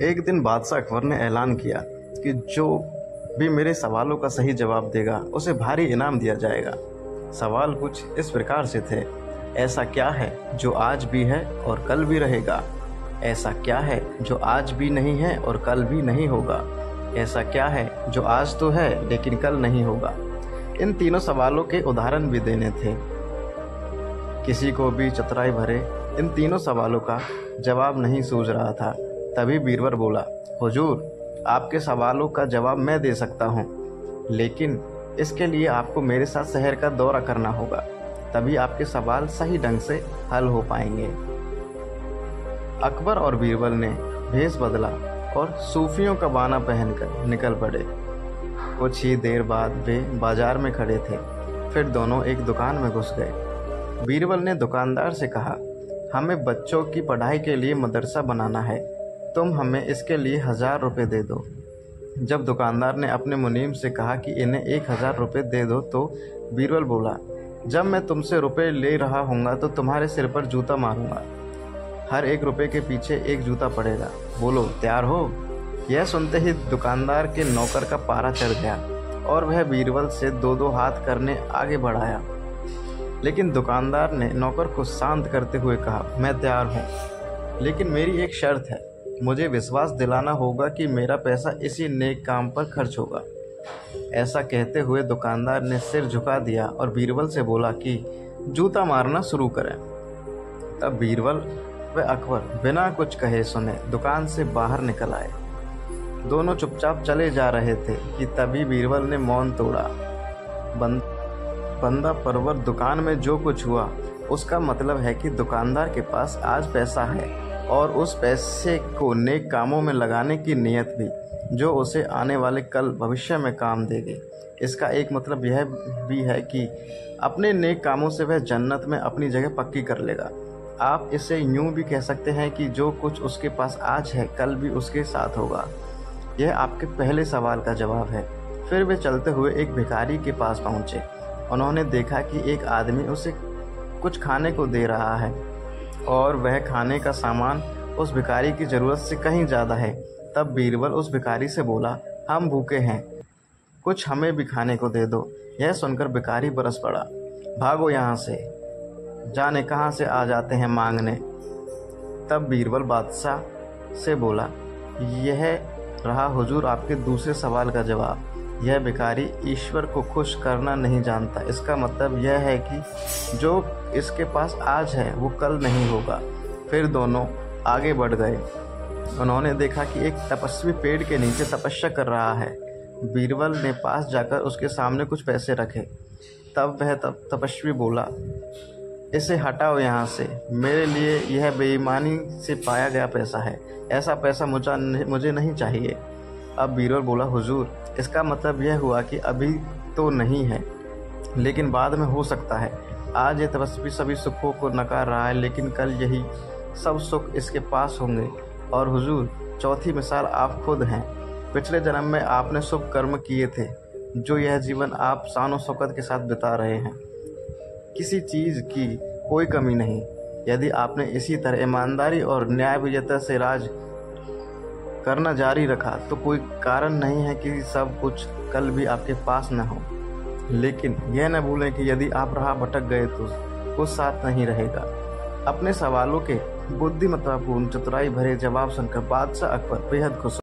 एक दिन बादशाह अकबर ने ऐलान किया कि जो भी मेरे सवालों का सही जवाब देगा उसे भारी इनाम दिया जाएगा। सवाल कुछ इस प्रकार से थे। ऐसा क्या है जो आज भी है और कल भी रहेगा? ऐसा क्या है जो आज भी नहीं है और कल भी नहीं होगा? ऐसा क्या है जो आज तो है लेकिन कल नहीं होगा? इन तीनों सवालों के उदाहरण भी देने थे। किसी को भी चतुराई भरे इन तीनों सवालों का जवाब नहीं सूझ रहा था। तभी बीरबल बोला, हुजूर, आपके सवालों का जवाब मैं दे सकता हूँ, लेकिन इसके लिए आपको मेरे साथ शहर का दौरा करना होगा, तभी आपके सवाल सही ढंग से हल हो पाएंगे। अकबर और बीरबल ने भेष बदला और सूफियों का बाना पहनकर निकल पड़े। कुछ ही देर बाद वे बाजार में खड़े थे। फिर दोनों एक दुकान में घुस गए। बीरबल ने दुकानदार से कहा, हमें बच्चों की पढ़ाई के लिए मदरसा बनाना है, तुम हमें इसके लिए 1000 रुपये दे दो। जब दुकानदार ने अपने मुनीम से कहा कि इन्हें 1000 रुपये दे दो, तो बीरबल बोला, जब मैं तुमसे रुपये ले रहा हूँगा तो तुम्हारे सिर पर जूता मारूंगा। हर 1 रुपये के पीछे 1 जूता पड़ेगा। बोलो, तैयार हो? यह सुनते ही दुकानदार के नौकर का पारा चढ़ गया और वह बीरबल से 2-2 हाथ करने आगे बढ़ाया। लेकिन दुकानदार ने नौकर को शांत करते हुए कहा, मैं तैयार हूँ, लेकिन मेरी एक शर्त है। मुझे विश्वास दिलाना होगा कि मेरा पैसा इसी नेक काम पर खर्च होगा। ऐसा कहते हुए दुकानदार ने सिर झुका दिया और बीरबल से बोला कि जूता मारना शुरू करें। तब बीरबल व अकबर बिना कुछ कहे सुने दुकान से बाहर निकल आए। दोनों चुपचाप चले जा रहे थे कि तभी बीरबल ने मौन तोड़ा। बंदा परवर, दुकान में जो कुछ हुआ उसका मतलब है कि दुकानदार के पास आज पैसा है और उस पैसे को नेक कामों में लगाने की नीयत भी, जो उसे आने वाले कल भविष्य में काम देगी। इसका एक मतलब यह भी है कि अपने नेक कामों से वह जन्नत में अपनी जगह पक्की कर लेगा। आप इसे यूं भी कह सकते हैं कि जो कुछ उसके पास आज है कल भी उसके साथ होगा। यह आपके पहले सवाल का जवाब है। फिर वे चलते हुए एक भिखारी के पास पहुंचे। उन्होंने देखा कि एक आदमी उसे कुछ खाने को दे रहा है और वह खाने का सामान उस भिखारी की ज़रूरत से कहीं ज़्यादा है। तब बीरबल उस भिखारी से बोला, हम भूखे हैं, कुछ हमें भी खाने को दे दो। यह सुनकर भिखारी बरस पड़ा, भागो यहाँ से, जाने कहाँ से आ जाते हैं मांगने। तब बीरबल बादशाह से बोला, यह रहा हुजूर आपके दूसरे सवाल का जवाब। यह भिखारी ईश्वर को खुश करना नहीं जानता। इसका मतलब यह है कि जो इसके पास आज है वो कल नहीं होगा। फिर दोनों आगे बढ़ गए। उन्होंने देखा कि एक तपस्वी पेड़ के नीचे तपस्या कर रहा है। बीरबल ने पास जाकर उसके सामने कुछ पैसे रखे। तब वह तपस्वी बोला, इसे हटाओ यहाँ से, मेरे लिए यह बेईमानी से पाया गया पैसा है। ऐसा पैसा मुझे नहीं चाहिए। अब बीरबल बोला, हुजूर, इसका मतलब यह हुआ कि अभी तो नहीं है, लेकिन बाद में हो सकता है। आज ये तपस्वी सभी सुखों को नकार रहा है, लेकिन कल यही सब सुख इसके पास होंगे। और हुजूर, चौथी मिसाल आप खुद हैं। पिछले जन्म में आपने शुभ कर्म किए थे, जो यह जीवन आप शान शौकत के साथ बिता रहे हैं। किसी चीज़ की कोई कमी नहीं। यदि आपने इसी तरह ईमानदारी और न्यायविजयता से राज करना जारी रखा तो कोई कारण नहीं है कि सब कुछ कल भी आपके पास न हो। लेकिन यह न भूलें कि यदि आप राह भटक गए तो कुछ साथ नहीं रहेगा। अपने सवालों के बुद्धिमत्तापूर्ण चतुराई भरे जवाब सुनकर बादशाह अकबर बेहद खुश